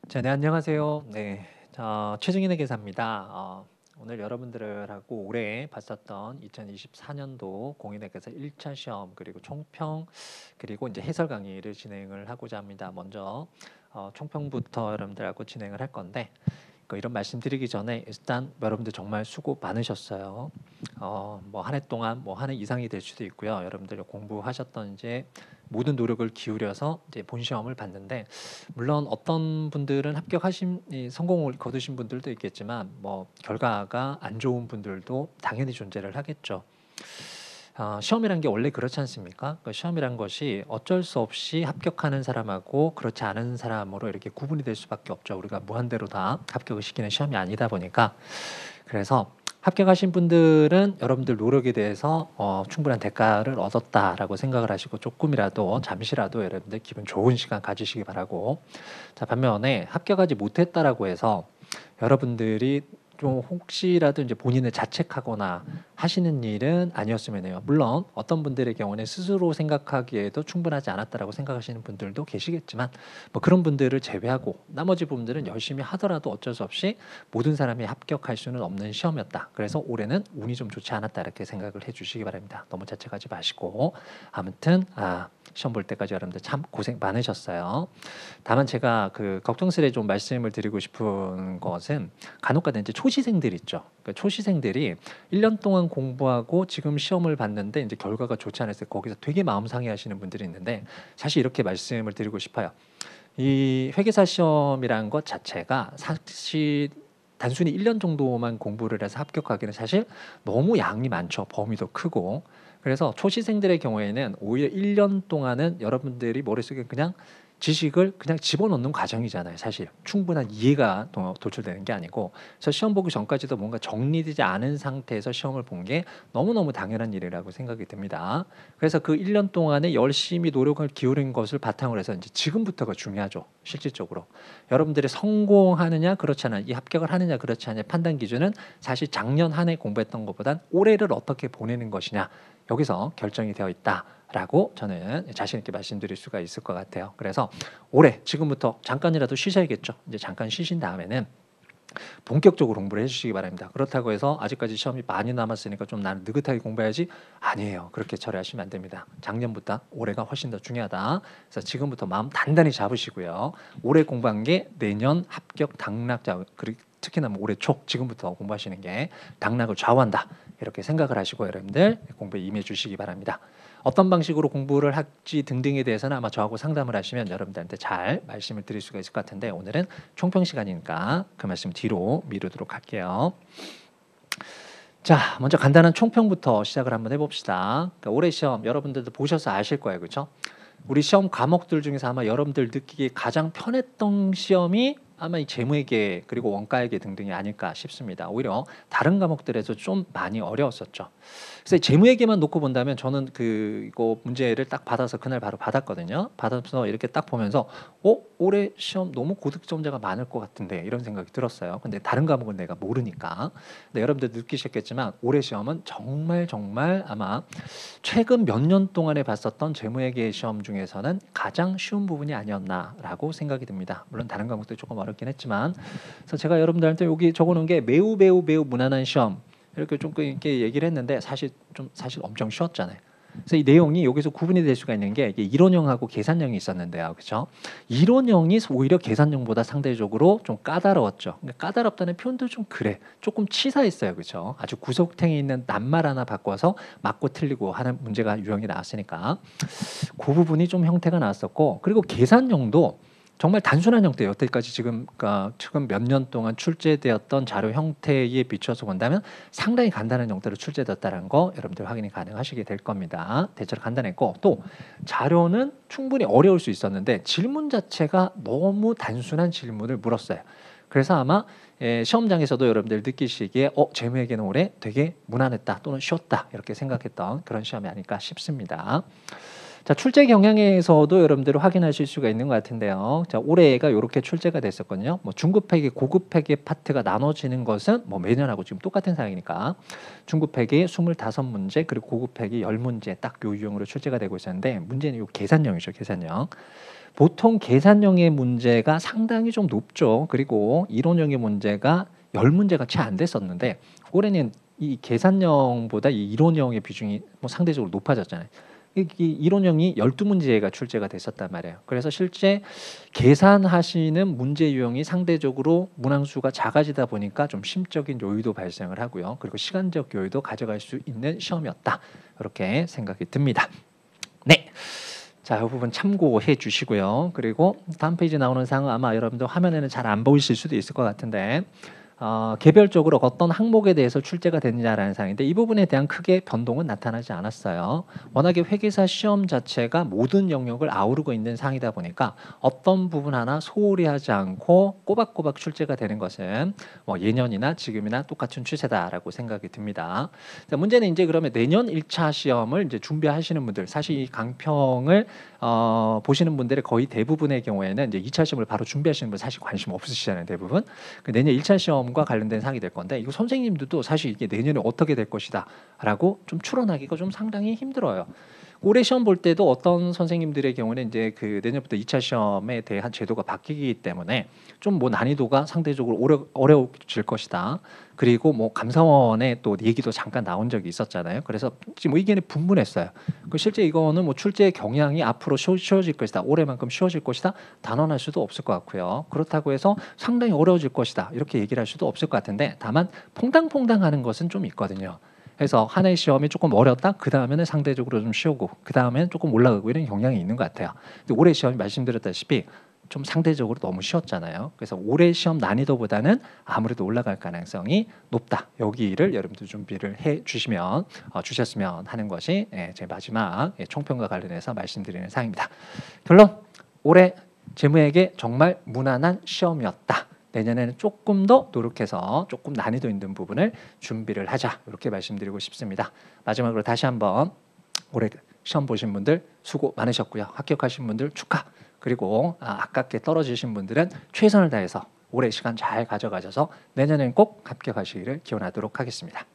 네, 안녕하세요. 네, 최승인의 계사입니다. 오늘 여러분들하고 올해 봤었던 2024년도 공인회계사 1차 시험 그리고 총평 그리고 이제 해설 강의를 진행을 하고자 합니다. 먼저 총평부터 여러분들하고 진행을 할 건데 이런 말씀드리기 전에 일단 여러분들 정말 수고 많으셨어요. 뭐 한 해 동안 뭐 한 해 이상이 될 수도 있고요. 여러분들이 공부하셨던 이제 모든 노력을 기울여서 이제 본 시험을 봤는데 물론 어떤 분들은 성공을 거두신 분들도 있겠지만 뭐 결과가 안 좋은 분들도 당연히 존재를 하겠죠. 시험이란 게 원래 그렇지 않습니까? 그 시험이란 것이 어쩔 수 없이 합격하는 사람하고 그렇지 않은 사람으로 이렇게 구분이 될 수밖에 없죠. 우리가 무한대로 다 합격을 시키는 시험이 아니다 보니까. 그래서 합격하신 분들은 여러분들 노력에 대해서 충분한 대가를 얻었다라고 생각을 하시고 조금이라도 잠시라도 여러분들 기분 좋은 시간 가지시기 바라고. 자, 반면에 합격하지 못했다라고 해서 여러분들이 좀 혹시라도 이제 본인을 자책하거나 하시는 일은 아니었으면 해요. 물론 어떤 분들의 경우는 스스로 생각하기에도 충분하지 않았다라고 생각하시는 분들도 계시겠지만 뭐 그런 분들을 제외하고 나머지 분들은 열심히 하더라도 어쩔 수 없이 모든 사람이 합격할 수는 없는 시험이었다. 그래서 올해는 운이 좀 좋지 않았다 이렇게 생각을 해주시기 바랍니다. 너무 자책하지 마시고 아무튼 시험 볼 때까지 여러분들 참 고생 많으셨어요. 다만 제가 그 걱정스레 좀 말씀을 드리고 싶은 것은 간혹가다 이제 초시생들 있죠. 그 초시생들이 1년 동안 공부하고 지금 시험을 봤는데 이제 결과가 좋지 않았을 때 거기서 되게 마음 상해하시는 분들이 있는데 사실 이렇게 말씀을 드리고 싶어요. 이 회계사 시험이라는 것 자체가 사실 단순히 1년 정도만 공부를 해서 합격하기는 사실 너무 양이 많죠. 범위도 크고. 그래서 초시생들의 경우에는 오히려 1년 동안은 여러분들이 머릿속에 그냥 지식을 그냥 집어넣는 과정이잖아요. 사실 충분한 이해가 도출되는 게 아니고, 그래서 시험 보기 전까지도 뭔가 정리되지 않은 상태에서 시험을 본 게 너무너무 당연한 일이라고 생각이 듭니다. 그래서 그 1년 동안에 열심히 노력을 기울인 것을 바탕으로 해서 이제 지금부터가 중요하죠. 실질적으로 여러분들이 성공하느냐 그렇지 않아, 이 합격을 하느냐 그렇지 않냐 판단 기준은 사실 작년 한 해 공부했던 것보단 올해를 어떻게 보내는 것이냐 여기서 결정이 되어 있다라고 저는 자신 있게 말씀드릴 수가 있을 것 같아요. 그래서 올해 지금부터 잠깐이라도 쉬셔야겠죠. 이제 잠깐 쉬신 다음에는 본격적으로 공부를 해주시기 바랍니다. 그렇다고 해서 아직까지 시험이 많이 남았으니까 좀 나는 느긋하게 공부해야지, 아니에요. 그렇게 처리하시면 안 됩니다. 작년보다 올해가 훨씬 더 중요하다. 그래서 지금부터 마음 단단히 잡으시고요. 올해 공부한 게 내년 합격 당락자, 그리고 특히나 뭐 올해 초 지금부터 공부하시는 게 당락을 좌우한다. 이렇게 생각을 하시고 여러분들 공부에 임해 주시기 바랍니다. 어떤 방식으로 공부를 할지 등등에 대해서는 아마 저하고 상담을 하시면 여러분들한테 잘 말씀을 드릴 수가 있을 것 같은데 오늘은 총평 시간이니까 그 말씀 뒤로 미루도록 할게요. 자, 먼저 간단한 총평부터 시작을 한번 해봅시다. 그러니까 올해 시험 여러분들도 보셔서 아실 거예요. 그렇죠? 우리 시험 과목들 중에서 아마 여러분들 느끼기에 가장 편했던 시험이 아마 이 재무회계 그리고 원가회계 등등이 아닐까 싶습니다. 오히려 다른 과목들에서 좀 많이 어려웠었죠. 그래서 재무회계만 놓고 본다면 저는 이거 문제를 딱 받아서 그날 바로 받았거든요. 받아서 이렇게 딱 보면서 올해 시험 너무 고득점자가 많을 것 같은데 이런 생각이 들었어요. 근데 다른 과목은 내가 모르니까. 근데 여러분들 느끼셨겠지만 올해 시험은 정말 정말 아마 최근 몇 년 동안에 봤었던 재무회계 시험 중에서는 가장 쉬운 부분이 아니었나라고 생각이 듭니다. 물론 다른 과목도 조금 어렵긴 했지만, 그래서 제가 여러분들한테 여기 적어놓은 게 매우 매우 매우 무난한 시험 이렇게 좀 이렇게 얘기를 했는데 사실 엄청 쉬웠잖아요. 그래서 이 내용이 여기서 구분이 될 수가 있는 게 이게 이론형하고 계산형이 있었는데요, 그렇죠? 이론형이 오히려 계산형보다 상대적으로 좀 까다로웠죠. 그러니까 까다롭다는 표현도 좀 그래, 조금 치사했어요, 그렇죠? 아주 구석탱이 있는 낱말 하나 바꿔서 맞고 틀리고 하는 문제가 유형이 나왔으니까 그 부분이 좀 형태가 나왔었고, 그리고 계산형도 정말 단순한 형태, 여태까지 지금 몇 년 동안 출제되었던 자료 형태에 비춰서 본다면 상당히 간단한 형태로 출제되었다는 거 여러분들 확인이 가능하시게 될 겁니다. 대체로 간단했고, 또 자료는 충분히 어려울 수 있었는데 질문 자체가 너무 단순한 질문을 물었어요. 그래서 아마 시험장에서도 여러분들 느끼시기에 재무회계는 올해 되게 무난했다 또는 쉬웠다 이렇게 생각했던 그런 시험이 아닐까 싶습니다. 자, 출제 경향에서도 여러분들 확인하실 수가 있는 것 같은데요. 자, 올해가 이렇게 출제가 됐었거든요. 뭐 중급 회계, 고급 회계 파트가 나눠지는 것은 뭐 매년하고 지금 똑같은 상황이니까 중급 회계 25문제 그리고 고급 회계 10문제 딱 요 유형으로 출제가 되고 있었는데 문제는 요 계산형이죠. 계산형. 보통 계산형의 문제가 상당히 좀 높죠. 그리고 이론형의 문제가 10문제가 채 안 됐었는데 올해는 이 계산형보다 이 이론형의 비중이 뭐 상대적으로 높아졌잖아요. 이 이론형이 12문제가 출제가 됐었단 말이에요. 그래서 실제 계산하시는 문제 유형이 상대적으로 문항수가 작아지다 보니까 좀 심적인 여유도 발생을 하고요. 그리고 시간적 여유도 가져갈 수 있는 시험이었다. 이렇게 생각이 듭니다. 네. 자, 이 부분 참고해 주시고요. 그리고 다음 페이지 나오는 사항은 아마 여러분들 화면에는 잘 안 보이실 수도 있을 것 같은데 개별적으로 어떤 항목에 대해서 출제가 됐느냐라는 사항인데 이 부분에 대한 크게 변동은 나타나지 않았어요. 워낙에 회계사 시험 자체가 모든 영역을 아우르고 있는 사항이다 보니까 어떤 부분 하나 소홀히 하지 않고 꼬박꼬박 출제가 되는 것은 뭐 예년이나 지금이나 똑같은 추세다라고 생각이 듭니다. 자, 문제는 이제 그러면 내년 1차 시험을 이제 준비하시는 분들, 사실 이 강평을 보시는 분들의 거의 대부분의 경우에는 이제 2차 시험을 바로 준비하시는 분 사실 관심 없으시잖아요, 대부분. 그 내년 1차 시험과 관련된 사항이 될 건데 이거 선생님들도 사실 이게 내년에 어떻게 될 것이다라고 좀 추론하기가 좀 상당히 힘들어요. 올해 시험 볼 때도 어떤 선생님들의 경우는 이제 그 내년부터 2차 시험에 대한 제도가 바뀌기 때문에 좀 뭐 난이도가 상대적으로 어려워질 것이다. 그리고 뭐 감사원의 또 얘기도 잠깐 나온 적이 있었잖아요. 그래서 지금 의견이 분분했어요. 그 실제 이거는 뭐 출제 경향이 앞으로 쉬워질 것이다. 올해만큼 쉬워질 것이다. 단언할 수도 없을 것 같고요. 그렇다고 해서 상당히 어려워질 것이다. 이렇게 얘기를 할 수도 없을 것 같은데 다만 퐁당퐁당하는 것은 좀 있거든요. 그래서 한 해 시험이 조금 어렵다. 그 다음에는 상대적으로 좀 쉬우고 그 다음에는 조금 올라가고 이런 경향이 있는 것 같아요. 근데 올해 시험이 말씀드렸다시피 좀 상대적으로 너무 쉬웠잖아요. 그래서 올해 시험 난이도보다는 아무래도 올라갈 가능성이 높다. 여기를 여러분들 준비를 해 주시면 주셨으면 하는 것이 제 마지막 총평과 관련해서 말씀드리는 사항입니다. 결론, 올해 재무에게 정말 무난한 시험이었다. 내년에는 조금 더 노력해서 조금 난이도 있는 부분을 준비를 하자. 이렇게 말씀드리고 싶습니다. 마지막으로 다시 한번 올해 시험 보신 분들 수고 많으셨고요. 합격하신 분들 축하. 그리고 아깝게 떨어지신 분들은 최선을 다해서 올해 시간 잘 가져가셔서 내년엔 꼭 합격하시기를 기원하도록 하겠습니다.